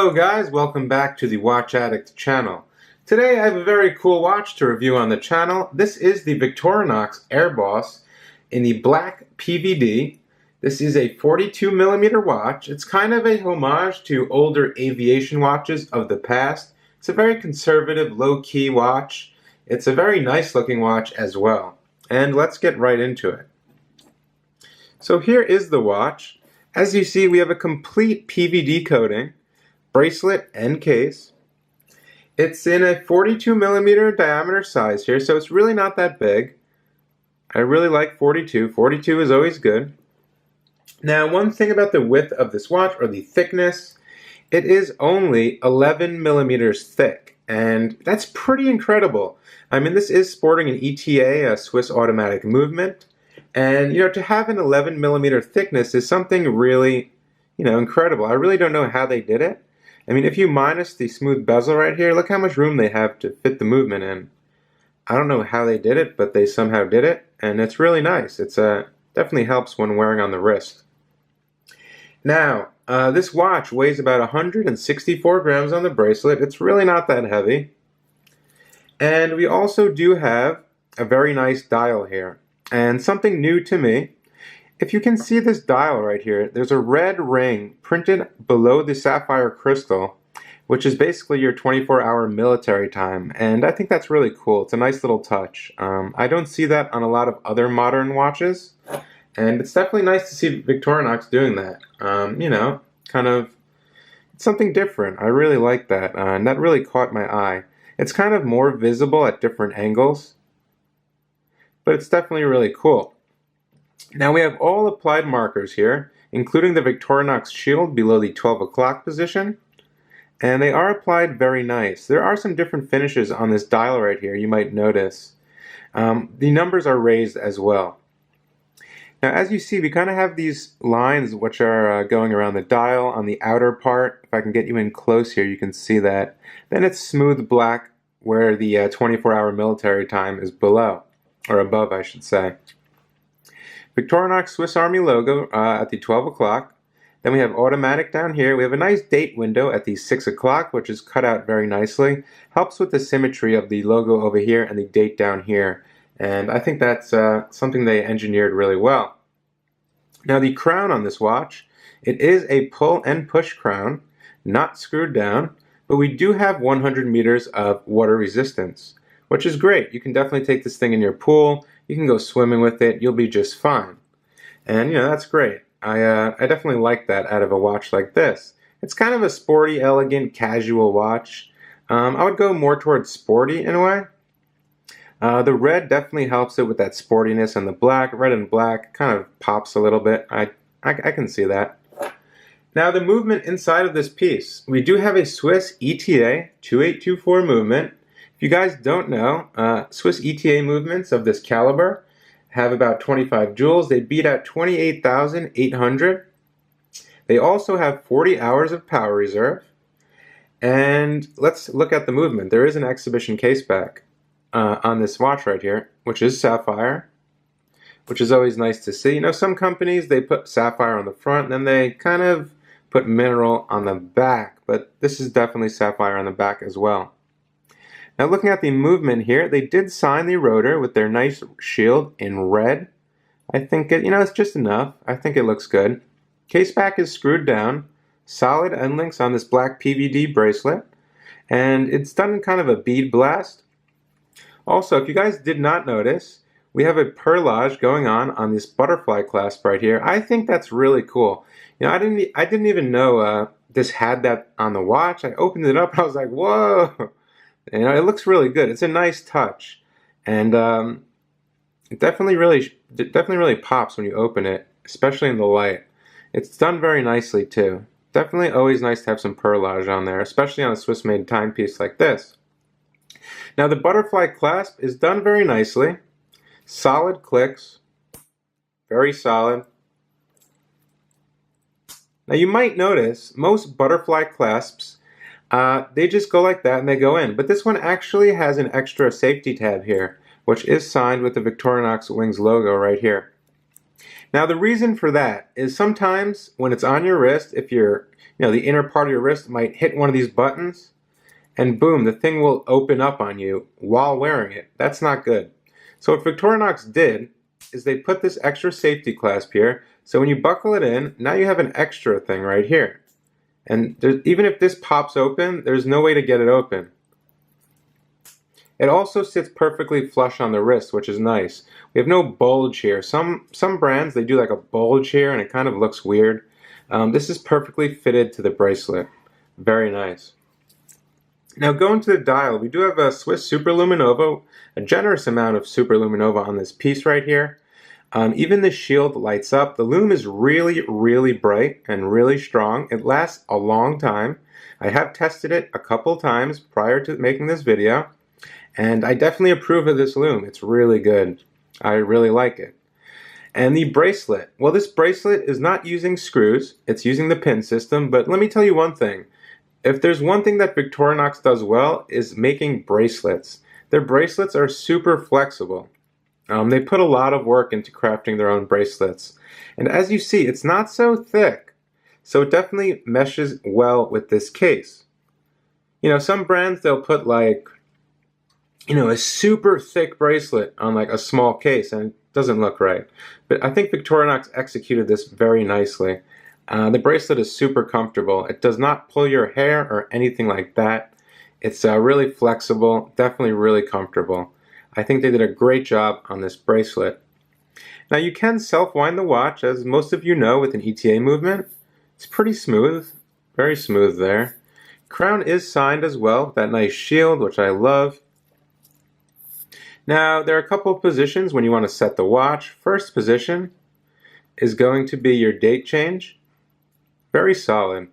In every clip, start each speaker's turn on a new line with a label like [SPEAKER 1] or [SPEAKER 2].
[SPEAKER 1] Hello guys, welcome back to the Watch Addict channel. Today I have a very cool watch to review on the channel. This is the Victorinox Airboss in the black PVD. This is a 42mm watch. It's kind of a homage to older aviation watches of the past. It's a very conservative, low-key watch. It's a very nice looking watch as well. And let's get right into it. So here is the watch. As you see, we have a complete PVD coating, bracelet and case. It's in a 42mm diameter size here, so it's really not that big. I really like 42. 42 is always good. Now, one thing about the width of this watch, or the thickness, it is only 11mm thick, and that's pretty incredible. I mean, this is sporting an ETA, a Swiss automatic movement, and to have an 11mm thickness is something really, incredible. I really don't know how they did it. I mean, if you minus the smooth bezel right here, look how much room they have to fit the movement in. I don't know how they did it, but they somehow did it, and it's really nice. It's definitely helps when wearing on the wrist. Now, this watch weighs about 164 grams on the bracelet. It's really not that heavy. And we also do have a very nice dial here. And something new to me, if you can see this dial right here, there's a red ring printed below the sapphire crystal, which is basically your 24-hour military time. And I think that's really cool. It's a nice little touch. I don't see that on a lot of other modern watches. And it's definitely nice to see Victorinox doing that. It's something different. I really like that. And that really caught my eye. It's kind of more visible at different angles, but it's definitely really cool. Now we have all applied markers here, including the Victorinox shield below the 12 o'clock position, and they are applied very nice. There are some different finishes on this dial right here, you might notice. The numbers are raised as well. Now as you see, we kind of have these lines which are going around the dial on the outer part. If I can get you in close here, you can see that. Then it's smooth black where the 24-hour military time is below, or above I should say. Victorinox Swiss Army logo at the 12 o'clock. Then we have automatic down here. We have a nice date window at the 6 o'clock, which is cut out very nicely. Helps with the symmetry of the logo over here and the date down here. And I think that's something they engineered really well. Now the crown on this watch, it is a pull and push crown, not screwed down, but we do have 100 meters of water resistance, which is great. You can definitely take this thing in your pool. You can go swimming with it. You'll be just fine. And that's great. I definitely like that out of a watch like this. It's kind of a sporty, elegant, casual watch. I would go more towards sporty in a way. The red definitely helps it with that sportiness, and the black, red and black, kind of pops a little bit. I can see that. Now the movement inside of this piece. We do have a Swiss ETA 2824 movement. If you guys don't know, Swiss ETA movements of this caliber have about 25 joules. They beat out 28,800. They also have 40 hours of power reserve. And let's look at the movement. There is an exhibition case back on this watch right here, which is sapphire, which is always nice to see. Some companies, they put sapphire on the front, and then they kind of put mineral on the back, but this is definitely sapphire on the back as well. Now looking at the movement here, they did sign the rotor with their nice shield in red. I think it's just enough. I think it looks good. Case back is screwed down. Solid end links on this black PVD bracelet. And it's done in kind of a bead blast. Also, if you guys did not notice, we have a perlage going on this butterfly clasp right here. I think that's really cool. I didn't even know this had that on the watch. I opened it up and I was like, whoa! It looks really good. It's a nice touch, and it definitely really pops when you open it, especially in the light. It's done very nicely too. Definitely always nice to have some perlage on there, especially on a Swiss-made timepiece like this. Now the butterfly clasp is done very nicely. Solid clicks, very solid. Now you might notice most butterfly clasps, they just go like that and they go in. But this one actually has an extra safety tab here, which is signed with the Victorinox Wings logo right here. Now the reason for that is sometimes when it's on your wrist, if you're the inner part of your wrist might hit one of these buttons, and boom, the thing will open up on you while wearing it. That's not good. So what Victorinox did is they put this extra safety clasp here, so when you buckle it in, now you have an extra thing right here. And even if this pops open, there's no way to get it open. It also sits perfectly flush on the wrist, which is nice. We have no bulge here. Some brands, they do like a bulge here and it kind of looks weird. This is perfectly fitted to the bracelet. Very nice. Now going to the dial, we do have a Swiss Superluminova, a generous amount of Superluminova on this piece right here. Even the shield lights up. The lume is really, really bright and really strong. It lasts a long time. I have tested it a couple times prior to making this video, and I definitely approve of this lume. It's really good. I really like it. And the bracelet. Well, this bracelet is not using screws. It's using the pin system, but let me tell you one thing. If there's one thing that Victorinox does well, is making bracelets. Their bracelets are super flexible. They put a lot of work into crafting their own bracelets. And as you see, it's not so thick. So it definitely meshes well with this case. Some brands, they'll put like, a super thick bracelet on like a small case and it doesn't look right. But I think Victorinox executed this very nicely. The bracelet is super comfortable. It does not pull your hair or anything like that. It's really flexible, definitely really comfortable. I think they did a great job on this bracelet. Now you can self-wind the watch, as most of you know, with an ETA movement. It's pretty smooth, very smooth there. Crown is signed as well, with that nice shield, which I love. Now there are a couple of positions when you want to set the watch. First position is going to be your date change. Very solid.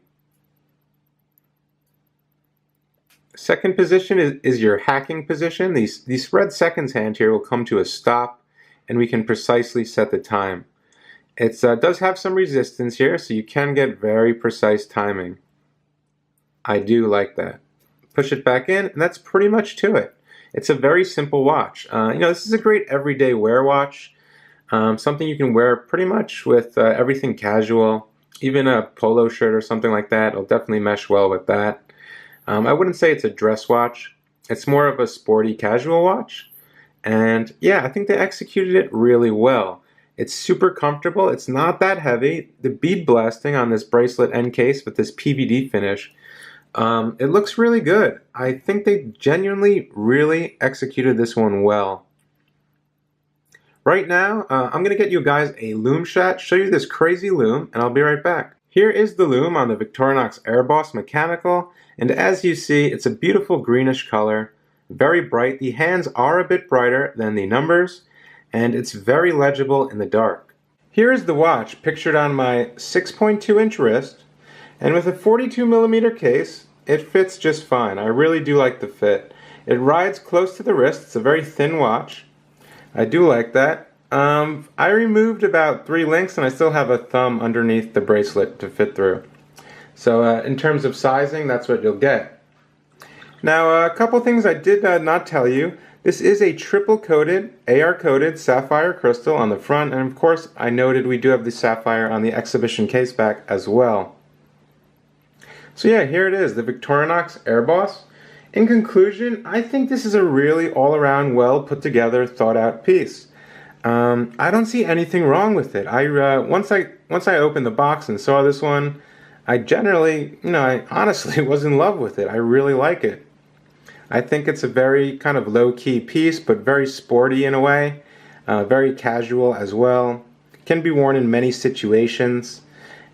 [SPEAKER 1] Second position is your hacking position. The spread seconds hand here will come to a stop and we can precisely set the time. It does have some resistance here, so you can get very precise timing. I do like that. Push it back in and that's pretty much to it. It's a very simple watch. This is a great everyday wear watch. Something you can wear pretty much with everything casual. Even a polo shirt or something like that. It'll definitely mesh well with that. I wouldn't say it's a dress watch. It's more of a sporty casual watch. And yeah, I think they executed it really well. It's super comfortable. It's not that heavy. The bead blasting on this bracelet end case with this PVD finish, it looks really good. I think they genuinely really executed this one well. Right now, I'm going to get you guys a lume shot, show you this crazy lume, and I'll be right back. Here is the lume on the Victorinox Airboss mechanical, and as you see, it's a beautiful greenish color, very bright. The hands are a bit brighter than the numbers, and it's very legible in the dark. Here is the watch pictured on my 6.2-inch wrist, and with a 42mm case, it fits just fine. I really do like the fit. It rides close to the wrist. It's a very thin watch. I do like that. I removed about 3 links and I still have a thumb underneath the bracelet to fit through. So in terms of sizing, that's what you'll get. Now a couple things I did not tell you. This is a triple coated, AR coated sapphire crystal on the front, and of course I noted we do have the sapphire on the exhibition case back as well. So yeah, here it is, the Victorinox Airboss. In conclusion, I think this is a really all-around, well put together, thought out piece. I don't see anything wrong with it. Once I opened the box and saw this one, I generally, I honestly was in love with it. I really like it. I think it's a very kind of low-key piece, but very sporty in a way, very casual as well. Can be worn in many situations.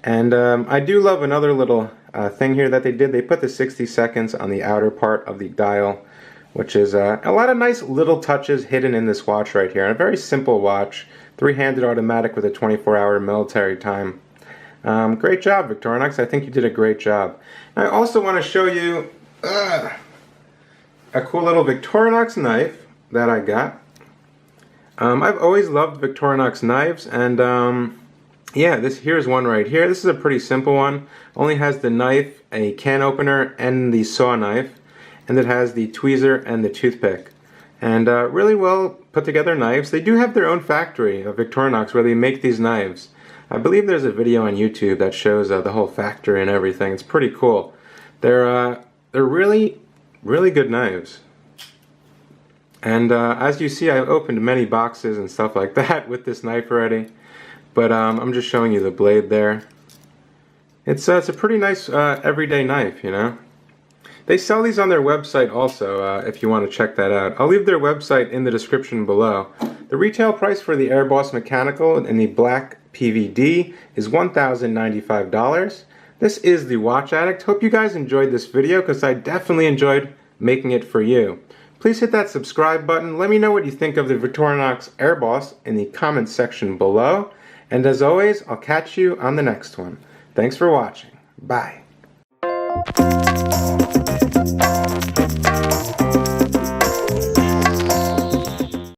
[SPEAKER 1] And I do love another little thing here that they did. They put the 60 seconds on the outer part of the dial, which is a lot of nice little touches hidden in this watch right here. And a very simple watch, 3-handed automatic with a 24-hour military time. Great job, Victorinox. I think you did a great job. I also want to show you a cool little Victorinox knife that I got. I've always loved Victorinox knives, and yeah, here's one right here. This is a pretty simple one. Only has the knife, a can opener, and the saw knife, and it has the tweezer and the toothpick. And really well put together knives. They do have their own factory of Victorinox where they make these knives. I believe there's a video on YouTube that shows the whole factory and everything. It's pretty cool. They're really good knives. And as you see, I've opened many boxes and stuff like that with this knife already. But I'm just showing you the blade there. It's a pretty nice everyday knife, you know. They sell these on their website also, if you want to check that out. I'll leave their website in the description below. The retail price for the Airboss Mechanical in the black PVD is $1,095. This is the Watch Addict. Hope you guys enjoyed this video, because I definitely enjoyed making it for you. Please hit that subscribe button. Let me know what you think of the Victorinox Airboss in the comments section below. And as always, I'll catch you on the next one. Thanks for watching. Bye.